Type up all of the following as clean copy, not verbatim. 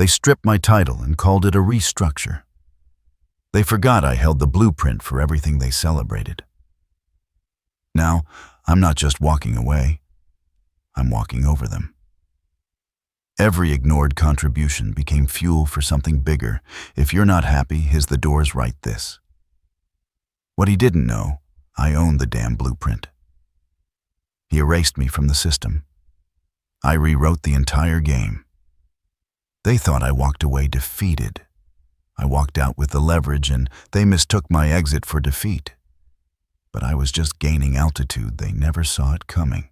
They stripped my title and called it a restructure. They forgot I held the blueprint for everything they celebrated. Now, I'm not just walking away, I'm walking over them. Every ignored contribution became fuel for something bigger. If you're not happy, here's the doors, write this. What he didn't know, I owned the damn blueprint. He erased me from the system. I rewrote the entire game. They thought I walked away defeated. I walked out with the leverage, and they mistook my exit for defeat. But I was just gaining altitude. They never saw it coming.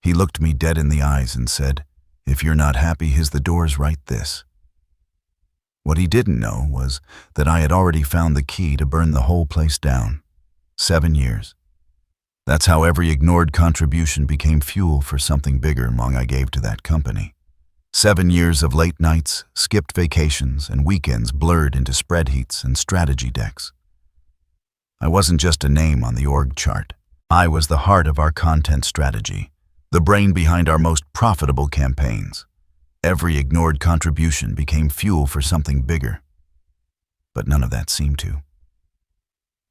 He looked me dead in the eyes and said, "If you're not happy, here's the doors, write this." What he didn't know was that I had already found the key to burn the whole place down. 7 years. That's how every ignored contribution became fuel for something bigger I gave to that company. 7 years of late nights, skipped vacations, and weekends blurred into spread heats and strategy decks. I wasn't just a name on the org chart. I was the heart of our content strategy, the brain behind our most profitable campaigns. Every ignored contribution became fuel for something bigger. But none of that seemed to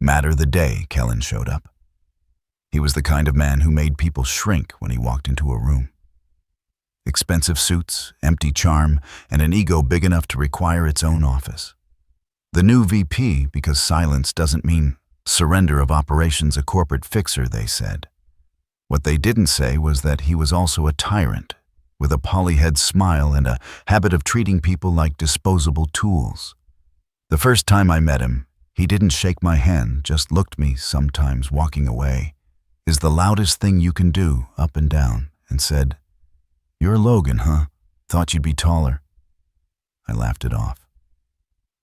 matter the day Kellen showed up. He was the kind of man who made people shrink when he walked into a room. Expensive suits, empty charm, and an ego big enough to require its own office. The new VP, because silence doesn't mean surrender of operations, a corporate fixer, they said. What they didn't say was that he was also a tyrant, with a polyhead smile and a habit of treating people like disposable tools. The first time I met him, he didn't shake my hand, just looked me, sometimes walking away, "Is the loudest thing you can do," up and down, and said, "You're Logan, huh? Thought you'd be taller." I laughed it off.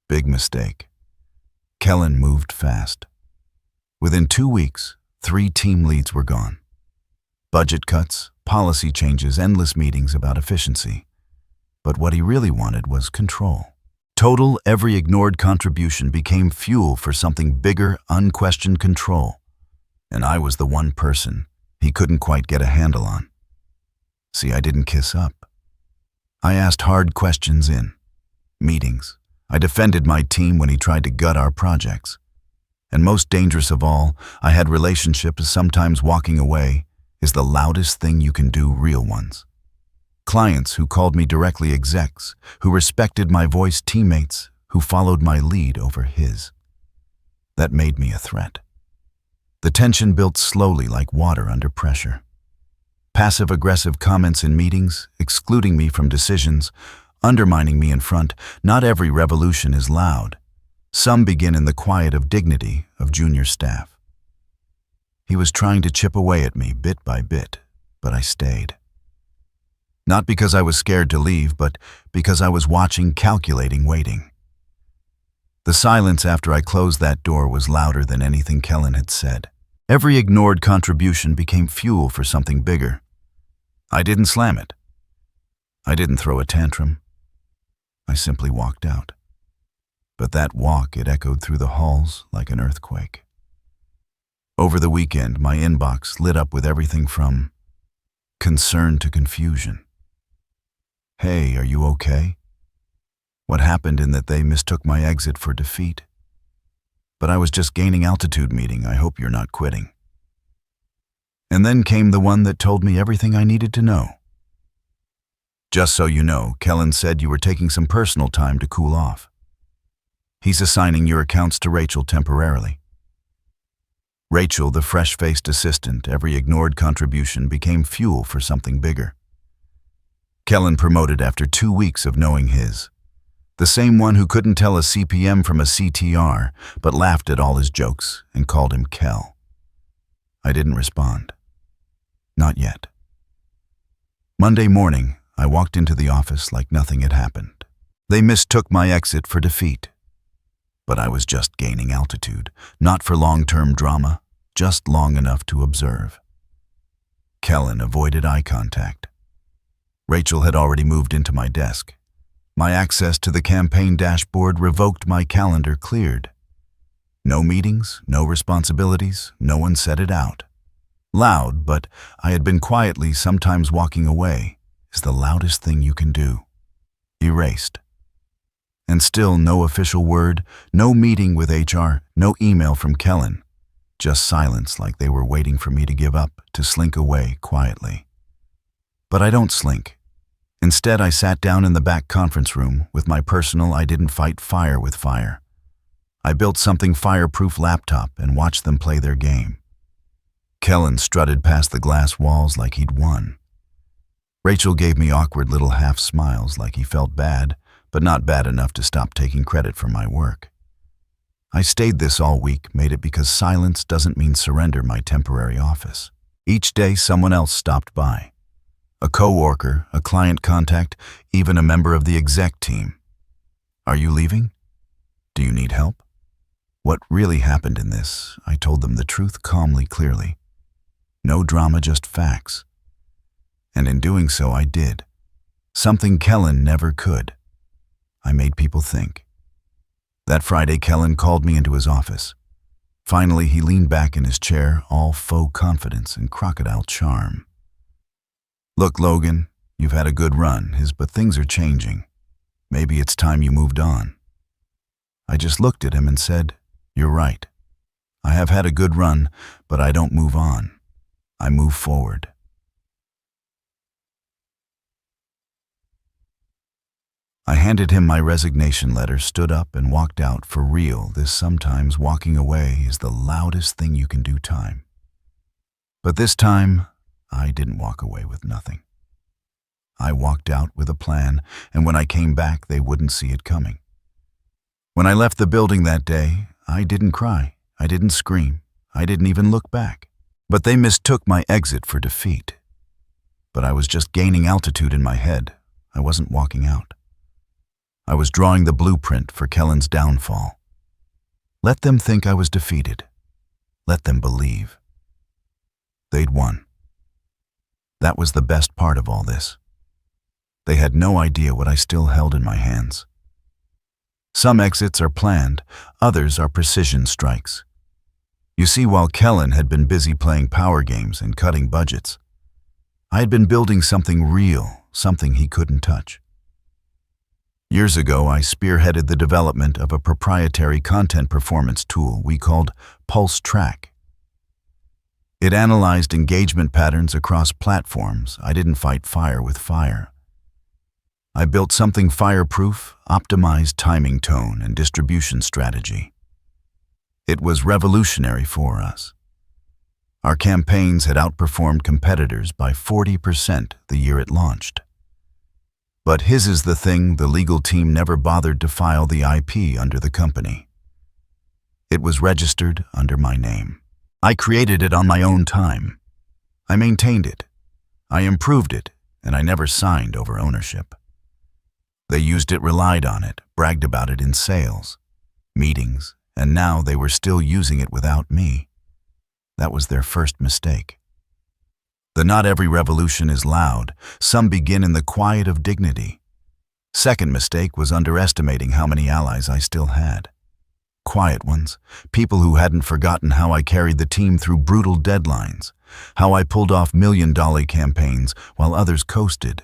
Big mistake. Kellen moved fast. Within 2 weeks, 3 team leads were gone. Budget cuts, policy changes, endless meetings about efficiency. But what he really wanted was control. Total, every ignored contribution became fuel for something bigger, unquestioned control. And I was the one person he couldn't quite get a handle on. See, I didn't kiss up. I asked hard questions in meetings. I defended my team when he tried to gut our projects. And most dangerous of all, I had relationships. Sometimes walking away is the loudest thing you can do, real ones. Clients who called me directly, execs who respected my voice, teammates who followed my lead over his. That made me a threat. The tension built slowly like water under pressure. Passive-aggressive comments in meetings, excluding me from decisions, undermining me in front. Not every revolution is loud. Some begin in the quiet of dignity of junior staff. He was trying to chip away at me bit by bit, but I stayed. Not because I was scared to leave, but because I was watching, calculating, waiting. The silence after I closed that door was louder than anything Kellen had said. Every ignored contribution became fuel for something bigger. I didn't slam it. I didn't throw a tantrum. I simply walked out. But that walk, it echoed through the halls like an earthquake. Over the weekend, my inbox lit up with everything from concern to confusion. "Hey, are you okay? What happened in that they mistook my exit for defeat? But I was just gaining altitude meeting. I hope you're not quitting." And then came the one that told me everything I needed to know. "Just so you know, Kellen said you were taking some personal time to cool off. He's assigning your accounts to Rachel temporarily." Rachel, the fresh-faced assistant, every ignored contribution became fuel for something bigger. Kellen promoted after 2 weeks of knowing his. The same one who couldn't tell a CPM from a CTR, but laughed at all his jokes and called him Kel. I didn't respond. Not yet. Monday morning, I walked into the office like nothing had happened. They mistook my exit for defeat. But I was just gaining altitude, not for long-term drama, just long enough to observe. Kellen avoided eye contact. Rachel had already moved into my desk. My access to the campaign dashboard revoked, my calendar cleared. No meetings, no responsibilities, no one said it out. Loud, but I had been quietly, sometimes walking away, is the loudest thing you can do. erased. And still no official word, no meeting with HR, no email from Kellen. Just silence, like they were waiting for me to give up, to slink away quietly. But I don't slink. Instead, I sat down in the back conference room with my personal I didn't fight fire with fire. I built something fireproof laptop and watched them play their game. Kellen strutted past the glass walls like he'd won. Rachel gave me awkward little half smiles like he felt bad, but not bad enough to stop taking credit for my work. I stayed this all week, made it because silence doesn't mean surrender my temporary office. Each day someone else stopped by. A coworker, a client contact, even a member of the exec team. Are you leaving? Do you need help? What really happened in this? I told them the truth calmly, clearly. No drama, just facts. And in doing so, I did. Something Kellen never could. I made people think. That Friday, Kellen called me into his office. Finally, he leaned back in his chair, all faux confidence and crocodile charm. Look, Logan, you've had a good run, but things are changing. Maybe it's time you moved on. I just looked at him and said, you're right. I have had a good run, but I don't move on. I move forward. I handed him my resignation letter, stood up, and walked out. For real, this sometimes walking away is the loudest thing you can do time. But this time, I didn't walk away with nothing. I walked out with a plan, and when I came back, they wouldn't see it coming. When I left the building that day, I didn't cry, I didn't scream, I didn't even look back. But they mistook my exit for defeat. But I was just gaining altitude in my head. I wasn't walking out. I was drawing the blueprint for Kellen's downfall. Let them think I was defeated. Let them believe. They'd won. That was the best part of all this. They had no idea what I still held in my hands. Some exits are planned, others are precision strikes. You see, while Kellen had been busy playing power games and cutting budgets, I had been building something real, something he couldn't touch. Years ago, I spearheaded the development of a proprietary content performance tool we called Pulse Track. It analyzed engagement patterns across platforms. I didn't fight fire with fire. I built something fireproof, optimized timing, tone, and distribution strategy. It was revolutionary for us. Our campaigns had outperformed competitors by 40% the year it launched. But his is the thing, the legal team never bothered to file the IP under the company. It was registered under my name. I created it on my own time. I maintained it. I improved it, and I never signed over ownership. They used it, relied on it, bragged about it in sales, meetings, and now they were still using it without me. That was their first mistake. Not every revolution is loud. Some begin in the quiet of dignity. Second mistake was underestimating how many allies I still had. Quiet ones, people who hadn't forgotten how I carried the team through brutal deadlines, how I pulled off million-dollar campaigns while others coasted.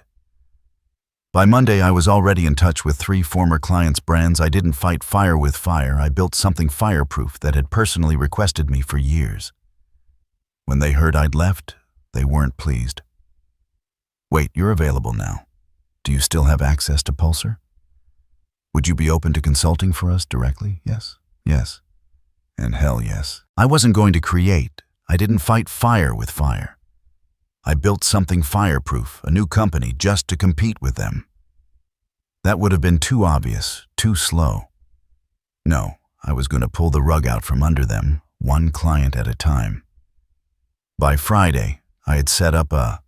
By Monday, I was already in touch with 3 former clients' brands. I didn't fight fire with fire. I built something fireproof that had personally requested me for years. When they heard I'd left, they weren't pleased. Wait, you're available now. Do you still have access to Pulsar? Would you be open to consulting for us directly? Yes. Yes. And hell yes. I wasn't going to create. I didn't fight fire with fire. I built something fireproof, a new company, just to compete with them. That would have been too obvious, too slow. No, I was going to pull the rug out from under them, one client at a time. By Friday, I had set up a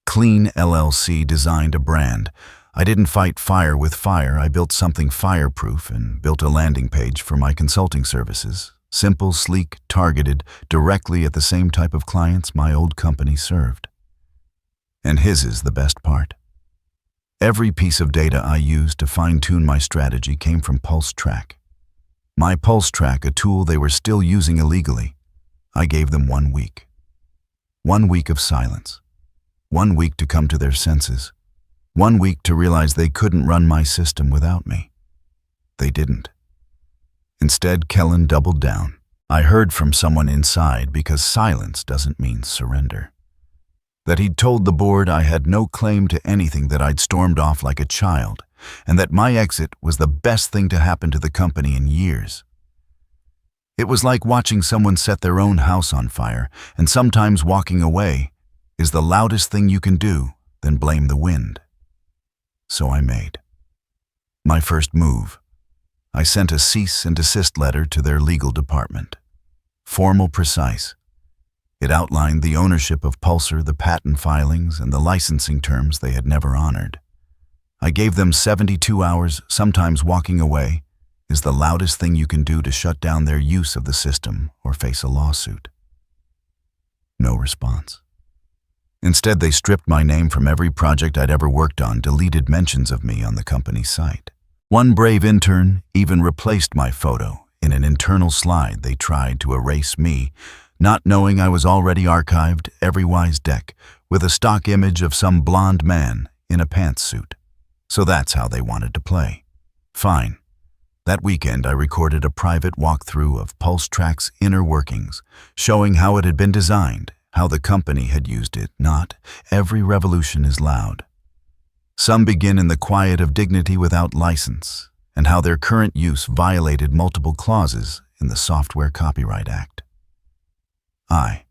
clean LLC, designed a brand. I didn't fight fire with fire. I built something fireproof and built a landing page for my consulting services. Simple, sleek, targeted, directly at the same type of clients my old company served. And his is the best part. Every piece of data I used to fine-tune my strategy came from Pulse Track. My Pulse Track, a tool they were still using illegally. I gave them 1 week. 1 week of silence. 1 week to come to their senses. 1 week to realize they couldn't run my system without me. They didn't. Instead, Kellen doubled down. I heard from someone inside, because silence doesn't mean surrender, that he'd told the board I had no claim to anything, that I'd stormed off like a child, and that my exit was the best thing to happen to the company in years. It was like watching someone set their own house on fire, and sometimes walking away is the loudest thing you can do, then blame the wind. So I made my first move. I sent a cease and desist letter to their legal department. Formal, precise. It outlined the ownership of Pulsar, the patent filings, and the licensing terms they had never honored. I gave them 72 hours. Sometimes walking away is the loudest thing you can do to shut down their use of the system or face a lawsuit. No response. Instead, they stripped my name from every project I'd ever worked on, deleted mentions of me on the company's site. One brave intern even replaced my photo in an internal slide. They tried to erase me, not knowing I was already archived every wise deck with a stock image of some blonde man in a pantsuit. So that's how they wanted to play. Fine. That weekend, I recorded a private walkthrough of PulseTrack's inner workings, showing how it had been designed, how the company had used it. Not every revolution is loud. Some begin in the quiet of dignity without license, and how their current use violated multiple clauses in the Software Copyright Act. I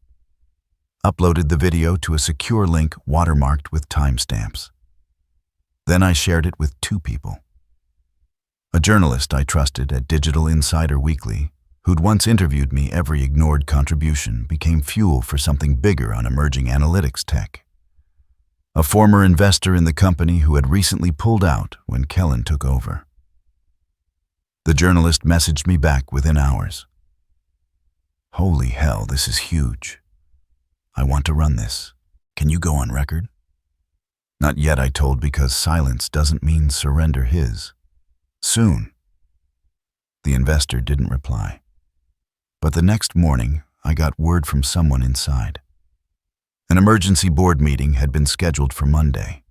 uploaded the video to a secure link watermarked with timestamps. Then I shared it with 2 people. A journalist I trusted at Digital Insider Weekly, who'd once interviewed me. Every ignored contribution became fuel for something bigger on emerging analytics tech. A former investor in the company who had recently pulled out when Kellen took over. The journalist messaged me back within hours. "Holy hell, this is huge. I want to run this. Can you go on record?" "Not yet," I told, because silence doesn't mean surrender his. "Soon." The investor didn't reply. But the next morning, I got word from someone inside. An emergency board meeting had been scheduled for Monday.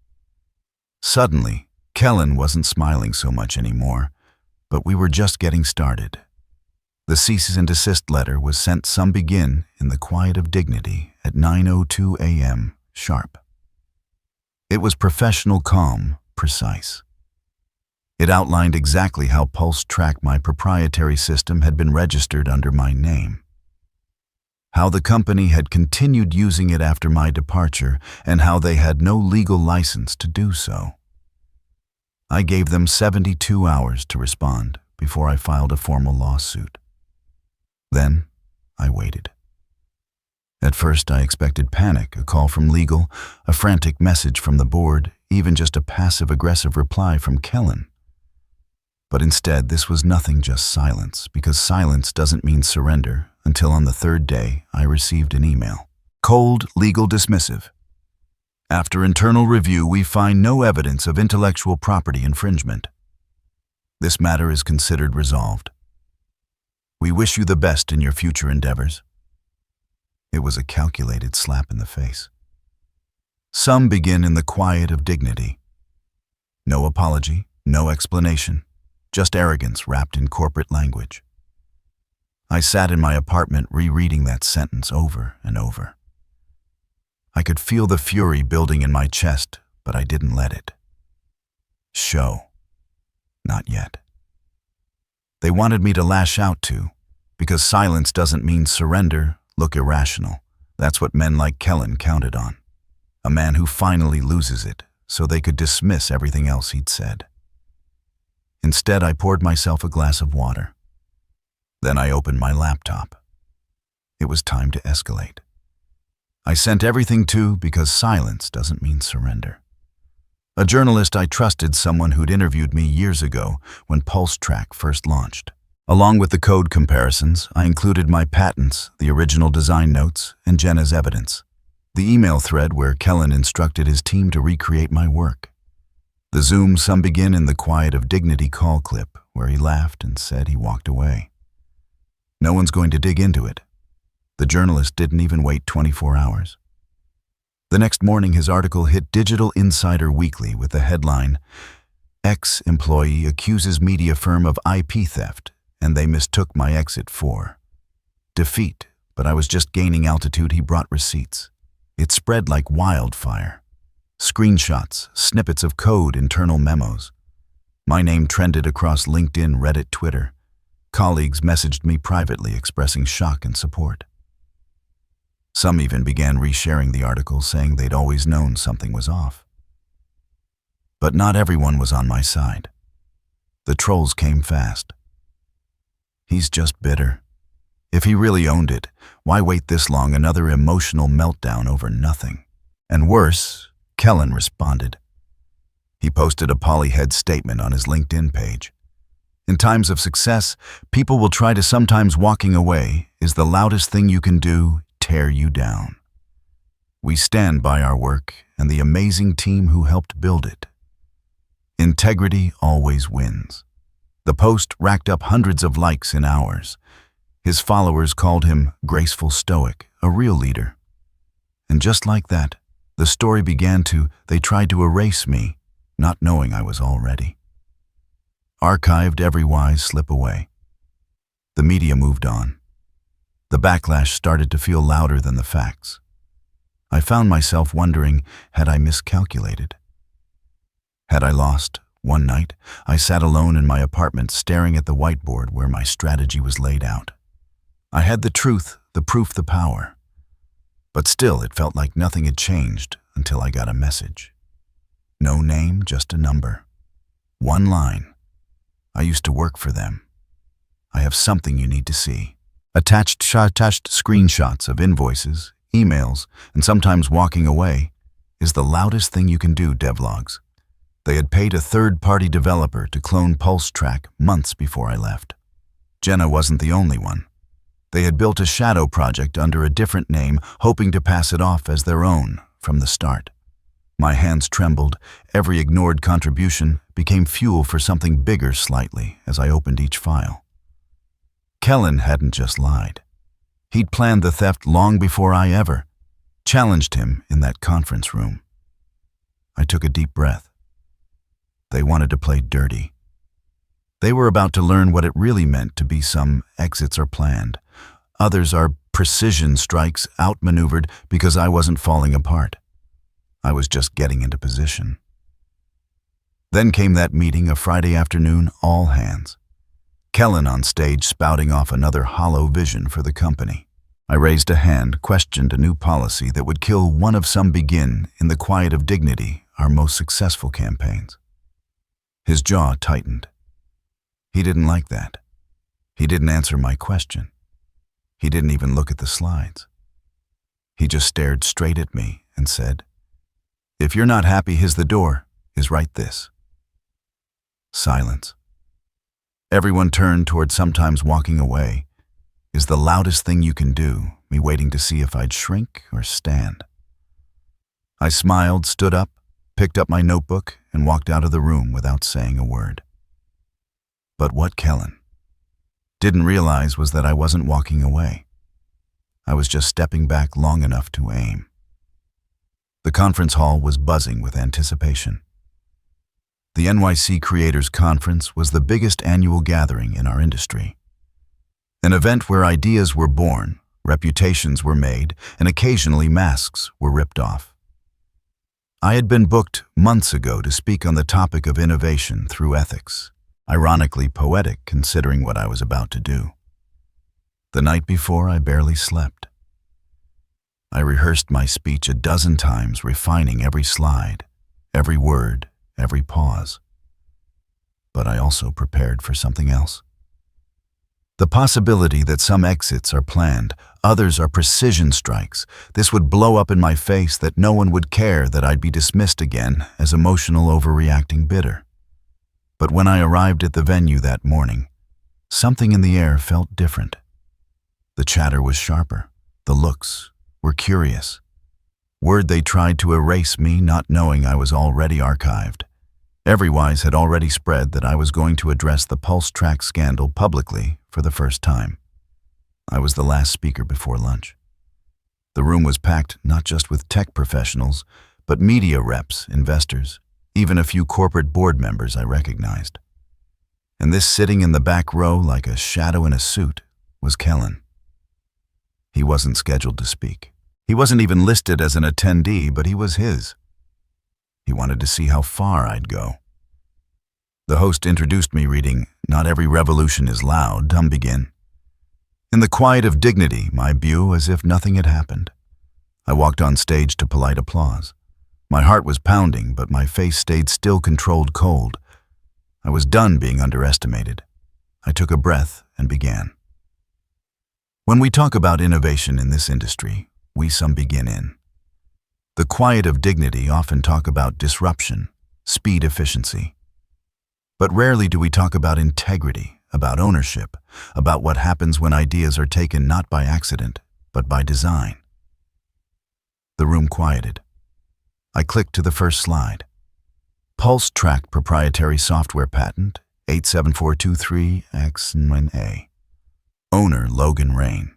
Suddenly, Kellen wasn't smiling so much anymore, but we were just getting started. The cease and desist letter was sent some begin in the quiet of dignity at 9:02 a.m. sharp. It was professional, calm, precise. It outlined exactly how PulseTrack, my proprietary system, had been registered under my name, how the company had continued using it after my departure, and how they had no legal license to do so. I gave them 72 hours to respond before I filed a formal lawsuit. Then I waited. At first, I expected panic, a call from legal, a frantic message from the board, even just a passive-aggressive reply from Kellen. But instead, this was nothing, just silence, because silence doesn't mean surrender, until on the 3rd day, I received an email. Cold, legal, dismissive. After internal review, we find no evidence of intellectual property infringement. This matter is considered resolved. We wish you the best in your future endeavors. It was a calculated slap in the face. Some begin in the quiet of dignity. No apology, no explanation, just arrogance wrapped in corporate language. I sat in my apartment rereading that sentence over and over. I could feel the fury building in my chest, but I didn't let it show. Not yet. They wanted me to lash out too, because silence doesn't mean surrender, look irrational. That's what men like Kellen counted on. A man who finally loses it, so they could dismiss everything else he'd said. Instead, I poured myself a glass of water. Then I opened my laptop. It was time to escalate. I sent everything to, because silence doesn't mean surrender. A journalist I trusted, someone who'd interviewed me years ago when PulseTrack first launched. Along with the code comparisons, I included my patents, the original design notes, and Jenna's evidence. The email thread where Kellen instructed his team to recreate my work. The Zoom some begin in the quiet of dignity call clip where he laughed and said he walked away. No one's going to dig into it. The journalist didn't even wait 24 hours. The next morning, his article hit Digital Insider Weekly with the headline, "Ex-employee accuses media firm of IP theft, and they mistook my exit for defeat, but I was just gaining altitude, he brought receipts." It spread like wildfire. Screenshots, snippets of code, internal memos. My name trended across LinkedIn, Reddit, Twitter. Colleagues messaged me privately expressing shock and support. Some even began resharing the article, saying they'd always known something was off. But not everyone was on my side. The trolls came fast. "He's just bitter. If he really owned it, why wait this long? Another emotional meltdown over nothing." And worse, Kellen responded. He posted a polyhead statement on his LinkedIn page. "In times of success, people will try to sometimes walking away is the loudest thing you can do, tear you down. We stand by our work and the amazing team who helped build it. Integrity always wins." The post racked up hundreds of likes in hours. His followers called him graceful stoic, a real leader. And just like that, the story began they tried to erase me, not knowing I was already archived, every wise slip away. The media moved on. The backlash started to feel louder than the facts. I found myself wondering, had I miscalculated? Had I lost? One night, I sat alone in my apartment staring at the whiteboard where my strategy was laid out. I had the truth, the proof, the power. But still, it felt like nothing had changed until I got a message. No name, just a number. One line. "I used to work for them. I have something you need to see." Attached screenshots of invoices, emails, and sometimes walking away is the loudest thing you can do, devlogs. They had paid a third-party developer to clone Pulse Track months before I left. Jenna wasn't the only one. They had built a shadow project under a different name, hoping to pass it off as their own from the start. My hands trembled. Every ignored contribution became fuel for something bigger slightly as I opened each file. Kellen hadn't just lied. He'd planned the theft long before I ever challenged him in that conference room. I took a deep breath. They wanted to play dirty. They were about to learn what it really meant to be some exits are planned. Others are precision strikes, outmaneuvered because I wasn't falling apart. I was just getting into position. Then came that meeting, a Friday afternoon, all hands. Kellen on stage spouting off another hollow vision for the company. I raised a hand, questioned a new policy that would kill one of some begin, in the quiet of dignity, our most successful campaigns. His jaw tightened. He didn't like that. He didn't answer my question. He didn't even look at the slides. He just stared straight at me and said, "If you're not happy, here's the door, is right this." Silence. Everyone turned toward sometimes walking away is the loudest thing you can do, me waiting to see if I'd shrink or stand. I smiled, stood up, picked up my notebook, and walked out of the room without saying a word. But what Kellen didn't realize was that I wasn't walking away. I was just stepping back long enough to aim. The conference hall was buzzing with anticipation. The NYC Creators Conference was the biggest annual gathering in our industry. An event where ideas were born, reputations were made, and occasionally masks were ripped off. I had been booked months ago to speak on the topic of innovation through ethics, ironically poetic considering what I was about to do. The night before, I barely slept. I rehearsed my speech a dozen times, refining every slide, every word, every pause. But I also prepared for something else. The possibility that some exits are planned, others are precision strikes. This would blow up in my face, that no one would care, that I'd be dismissed again as emotional, overreacting, bitter. But when I arrived at the venue that morning, something in the air felt different. The chatter was sharper. The looks were curious. Word they tried to erase me, not knowing I was already archived. Everywise had already spread that I was going to address the Pulse Track scandal publicly for the first time. I was the last speaker before lunch. The room was packed not just with tech professionals, but media reps, investors, even a few corporate board members I recognized. And this sitting in the back row like a shadow in a suit was Kellen. He wasn't scheduled to speak. He wasn't even listed as an attendee, but he was his. He wanted to see how far I'd go. The host introduced me reading, "Not every revolution is loud, come begin." In the quiet of dignity, my view as if nothing had happened. I walked on stage to polite applause. My heart was pounding, but my face stayed still, controlled cold. I was done being underestimated. I took a breath and began. When we talk about innovation in this industry, we some begin in. The quiet of dignity often talk about disruption, speed, efficiency. But rarely do we talk about integrity, about ownership, about what happens when ideas are taken not by accident, but by design. The room quieted. I clicked to the first slide. Pulse Track proprietary software patent 87423X9A. Owner Logan Rain.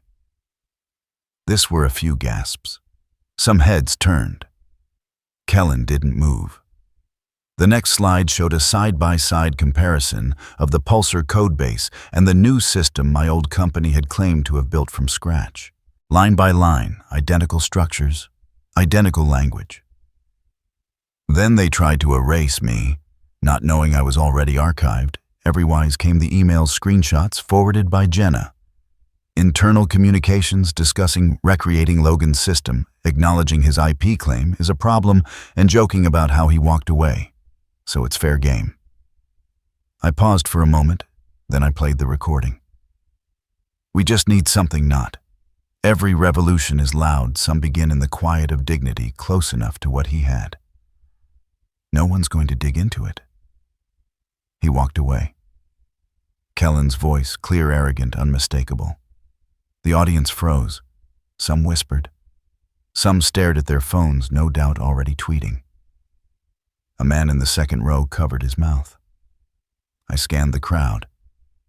This were a few gasps. Some heads turned. Kellen didn't move. The next slide showed a side-by-side comparison of the Pulsar codebase and the new system my old company had claimed to have built from scratch. Line by line, identical structures, identical language. Then they tried to erase me, not knowing I was already archived. Everywise came the email screenshots forwarded by Jenna. Internal communications discussing recreating Logan's system, acknowledging his IP claim is a problem, and joking about how he walked away. So it's fair game. I paused for a moment, then I played the recording. We just need something not. Every revolution is loud, some begin in the quiet of dignity, close enough to what he had. No one's going to dig into it. He walked away. Kellen's voice, clear, arrogant, unmistakable. The audience froze. Some whispered. Some stared at their phones, no doubt already tweeting. A man in the second row covered his mouth. I scanned the crowd.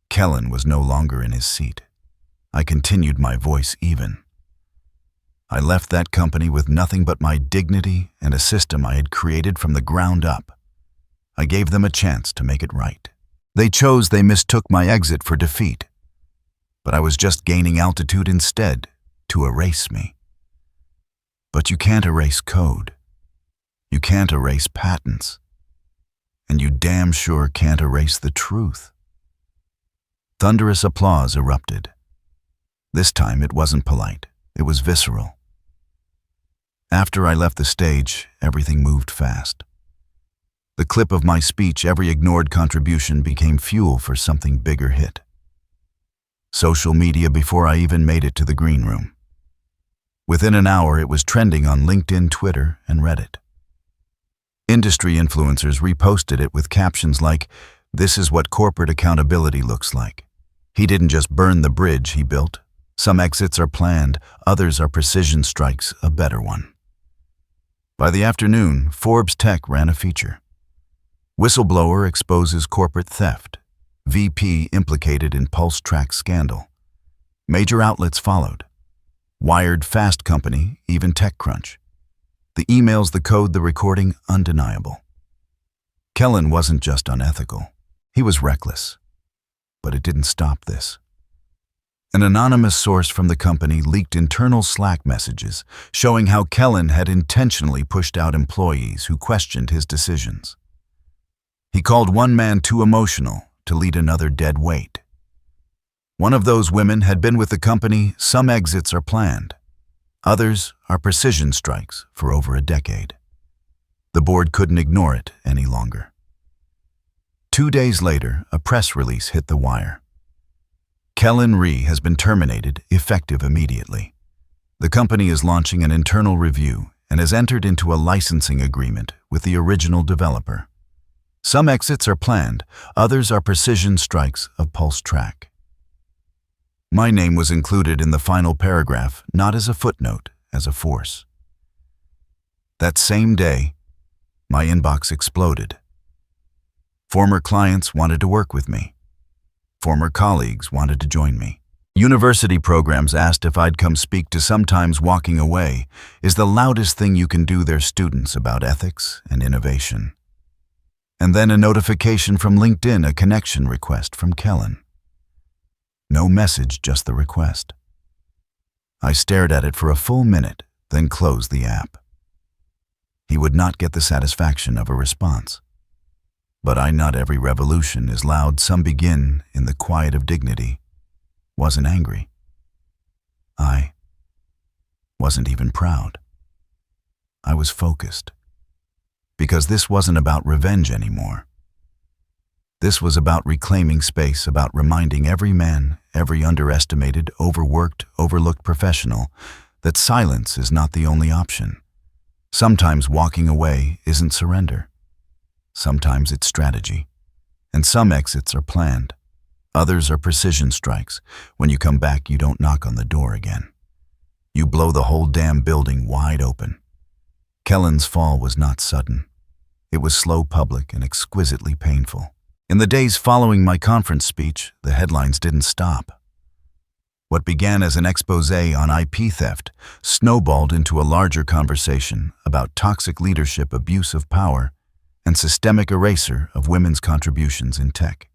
Kellen was no longer in his seat. I continued, my voice even. I left that company with nothing but my dignity and a system I had created from the ground up. I gave them a chance to make it right. They mistook my exit for defeat. But I was just gaining altitude instead, to erase me. But you can't erase code. You can't erase patents. And you damn sure can't erase the truth. Thunderous applause erupted. This time it wasn't polite, it was visceral. After I left the stage, everything moved fast. The clip of my speech, every ignored contribution, became fuel for something bigger hit. Social media before I even made it to the green room. Within an hour, it was trending on LinkedIn, Twitter, and Reddit. Industry influencers reposted it with captions like, "This is what corporate accountability looks like. He didn't just burn the bridge he built. Some exits are planned, others are precision strikes, a better one." By the afternoon, Forbes Tech ran a feature. Whistleblower exposes corporate theft. VP implicated in Pulse Track scandal. Major outlets followed. Wired, Fast Company, even TechCrunch. The emails, the code, the recording, undeniable. Kellen wasn't just unethical. He was reckless. But it didn't stop this. An anonymous source from the company leaked internal Slack messages showing how Kellen had intentionally pushed out employees who questioned his decisions. He called one man too emotional to lead another dead weight. One of those women had been with the company. Some exits are planned. Others are precision strikes for over a decade. The board couldn't ignore it any longer. 2 days later, a press release hit the wire. Kellen Rhee has been terminated, effective immediately. The company is launching an internal review and has entered into a licensing agreement with the original developer. Some exits are planned, others are precision strikes of Pulse Track. My name was included in the final paragraph, not as a footnote, as a force. That same day, my inbox exploded. Former clients wanted to work with me. Former colleagues wanted to join me. University programs asked if I'd come speak to Sometimes Walking Away is the loudest thing you can do their students about ethics and innovation. And then a notification from LinkedIn, a connection request from Kellen. No message, just the request. I stared at it for a full minute, then closed the app. He would not get the satisfaction of a response. But not every revolution is loud. Some begin in the quiet of dignity. Wasn't angry. I wasn't even proud. I was focused. Because this wasn't about revenge anymore. This was about reclaiming space, about reminding every man, every underestimated, overworked, overlooked professional that silence is not the only option. Sometimes walking away isn't surrender. Sometimes it's strategy. And some exits are planned. Others are precision strikes. When you come back, you don't knock on the door again. You blow the whole damn building wide open. Kellen's fall was not sudden. It was slow, public, and exquisitely painful. In the days following my conference speech, the headlines didn't stop. What began as an expose on IP theft snowballed into a larger conversation about toxic leadership, abuse of power, and systemic erasure of women's contributions in tech.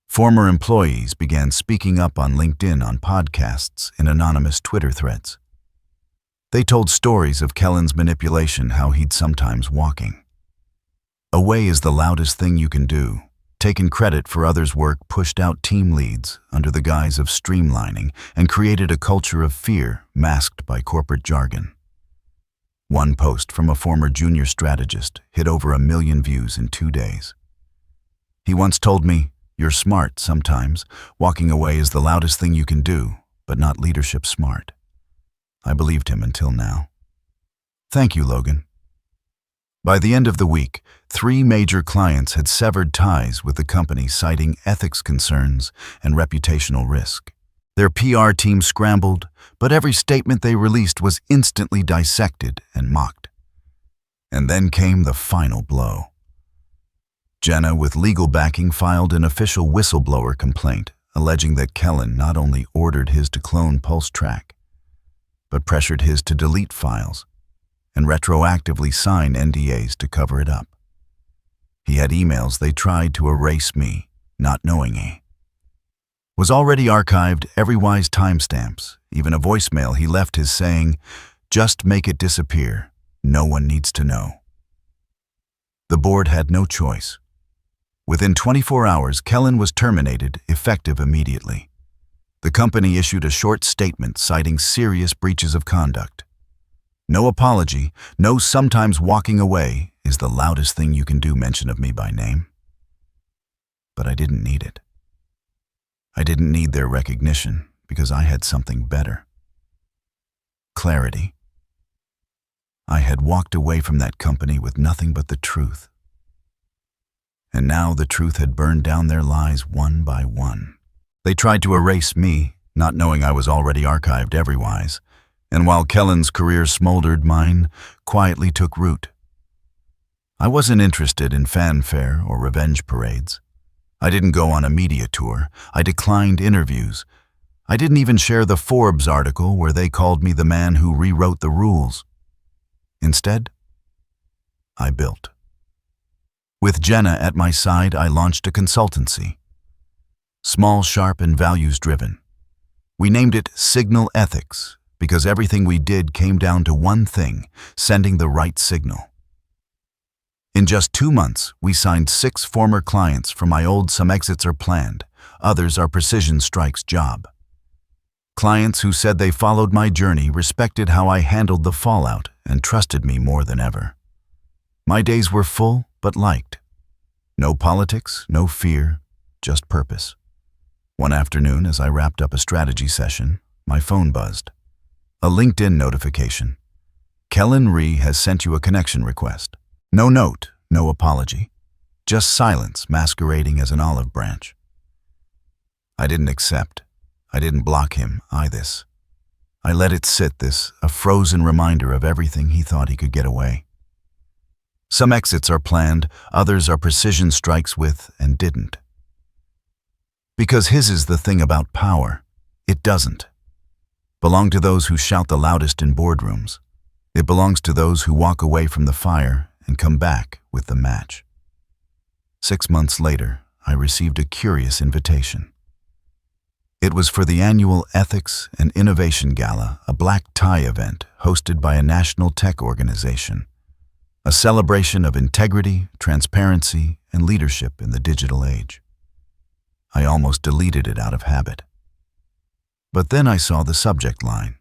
Former employees began speaking up on LinkedIn, on podcasts, in anonymous Twitter threads. They told stories of Kellen's manipulation, how he'd sometimes walking away is the loudest thing you can do, taken credit for others' work, pushed out team leads under the guise of streamlining, and created a culture of fear masked by corporate jargon. One post from a former junior strategist hit over 1 million views in 2 days. He once told me, "You're smart sometimes. Walking away is the loudest thing you can do, but not leadership smart." I believed him until now. Thank you, Logan. By the end of the week, 3 major clients had severed ties with the company, citing ethics concerns and reputational risk. Their PR team scrambled, but every statement they released was instantly dissected and mocked. And then came the final blow. Jenna, with legal backing, filed an official whistleblower complaint, alleging that Kellen not only ordered his to clone Pulse Track, but pressured his to delete files and retroactively sign NDAs to cover it up. He had emails they tried to erase me, not knowing he was already archived, every wise timestamps, even a voicemail he left his saying, "Just make it disappear. No one needs to know." The board had no choice. Within 24 hours, Kellen was terminated, effective immediately. The company issued a short statement citing serious breaches of conduct. No apology, no sometimes walking away is the loudest thing you can do mention of me by name. But I didn't need it. I didn't need their recognition because I had something better. Clarity. I had walked away from that company with nothing but the truth. And now the truth had burned down their lies one by one. They tried to erase me, not knowing I was already archived everywise. And while Kellen's career smoldered, mine quietly took root. I wasn't interested in fanfare or revenge parades. I didn't go on a media tour. I declined interviews. I didn't even share the Forbes article where they called me the man who rewrote the rules. Instead, I built. With Jenna at my side, I launched a consultancy. Small, sharp, and values-driven. We named it Signal Ethics, because everything we did came down to one thing: sending the right signal. In just 2 months, we signed 6 former clients from my old. Some exits are planned, others are precision strikes job. Clients who said they followed my journey, respected how I handled the fallout, and trusted me more than ever. My days were full, but liked. No politics, no fear, just purpose. One afternoon, as I wrapped up a strategy session, my phone buzzed. A LinkedIn notification. Kellen Rhee has sent you a connection request. No note, no apology. Just silence masquerading as an olive branch. I didn't accept. I didn't block him, I let it sit, a frozen reminder of everything he thought he could get away. Some exits are planned, others are precision strikes with and didn't. Because his is the thing about power. It doesn't belong to those who shout the loudest in boardrooms. It belongs to those who walk away from the fire and come back with the match. 6 months later, I received a curious invitation. It was for the annual Ethics and Innovation Gala, a black tie event hosted by a national tech organization, a celebration of integrity, transparency, and leadership in the digital age. I almost deleted it out of habit. But then I saw the subject line.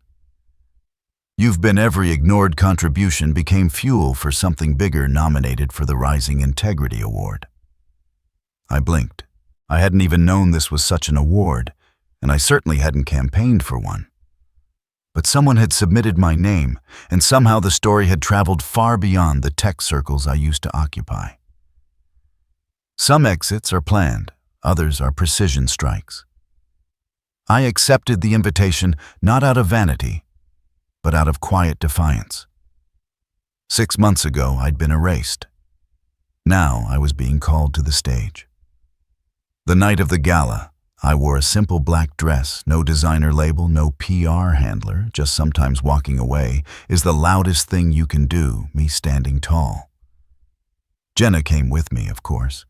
"You've been every ignored contribution became fuel for something bigger nominated for the Rising Integrity Award." I blinked. I hadn't even known this was such an award, and I certainly hadn't campaigned for one. But someone had submitted my name, and somehow the story had traveled far beyond the tech circles I used to occupy. Some exits are planned, others are precision strikes. I accepted the invitation not out of vanity, but out of quiet defiance. 6 months ago, I'd been erased. Now I was being called to the stage. The night of the gala, I wore a simple black dress, no designer label, no PR handler, just sometimes walking away is the loudest thing you can do, me standing tall. Jenna came with me, of course.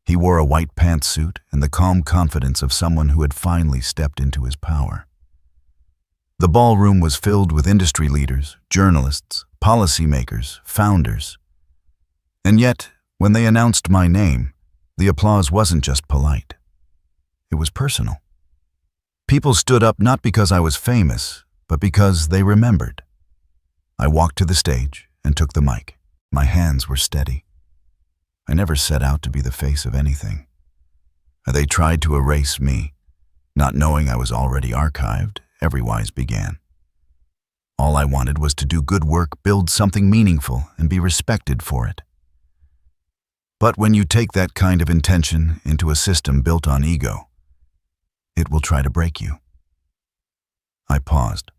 He wore a white pantsuit and the calm confidence of someone who had finally stepped into his power. The ballroom was filled with industry leaders, journalists, policymakers, founders. And yet, when they announced my name, the applause wasn't just polite. It was personal. People stood up not because I was famous, but because they remembered. I walked to the stage and took the mic. My hands were steady. I never set out to be the face of anything. They tried to erase me. Not knowing I was already archived, Everywise began. All I wanted was to do good work, build something meaningful, and be respected for it. But when you take that kind of intention into a system built on ego, it will try to break you. I paused.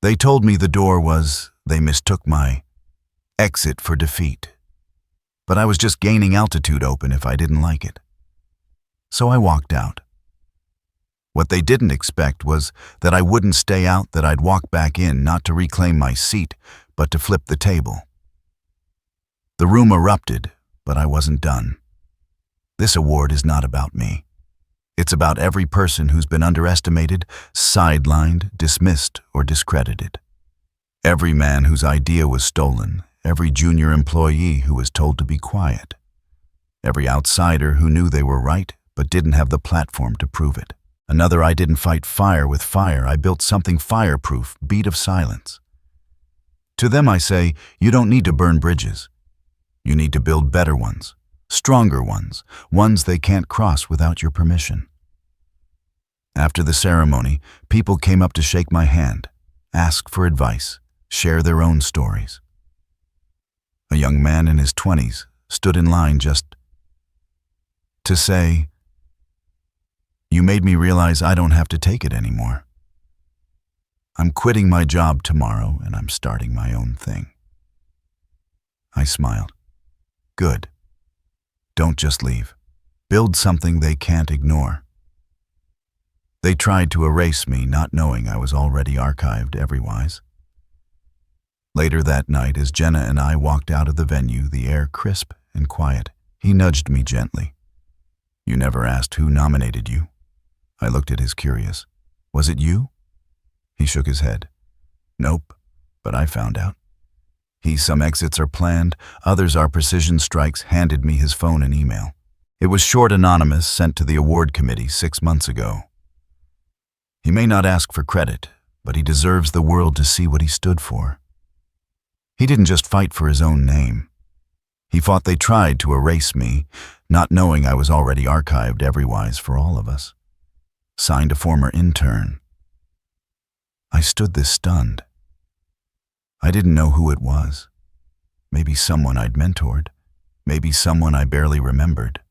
They told me the door was, they mistook my exit for defeat. But I was just gaining altitude open if I didn't like it. So I walked out. What they didn't expect was that I wouldn't stay out, that I'd walk back in, not to reclaim my seat, but to flip the table. The room erupted, but I wasn't done. This award is not about me. It's about every person who's been underestimated, sidelined, dismissed, or discredited. Every man whose idea was stolen, every junior employee who was told to be quiet, every outsider who knew they were right but didn't have the platform to prove it. Another I didn't fight fire with fire, I built something fireproof, beat of silence. To them I say, you don't need to burn bridges. You need to build better ones, stronger ones, ones they can't cross without your permission. After the ceremony, people came up to shake my hand, ask for advice, share their own stories. A young man in his 20s stood in line just to say, "You made me realize I don't have to take it anymore. I'm quitting my job tomorrow and I'm starting my own thing." I smiled. Good. Don't just leave. Build something they can't ignore. They tried to erase me, not knowing I was already archived Everywise. Later that night, as Jenna and I walked out of the venue, the air crisp and quiet, he nudged me gently. "You never asked who nominated you." I looked at his curious. "Was it you?" He shook his head. "Nope, but I found out." Some exits are planned, others are precision strikes, handed me his phone and email. It was short anonymous, sent to the award committee 6 months ago. He may not ask for credit, but he deserves the world to see what he stood for. He didn't just fight for his own name. He fought they tried to erase me, not knowing I was already archived Everywise for all of us. Signed a former intern. I stood there stunned. I didn't know who it was. Maybe someone I'd mentored. Maybe someone I barely remembered.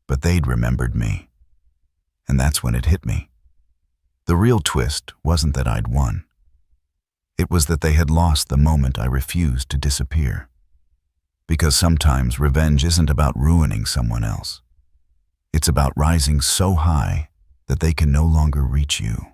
But they'd remembered me. And that's when it hit me. The real twist wasn't that I'd won. It was that they had lost the moment I refused to disappear. Because sometimes revenge isn't about ruining someone else. It's about rising so high that they can no longer reach you.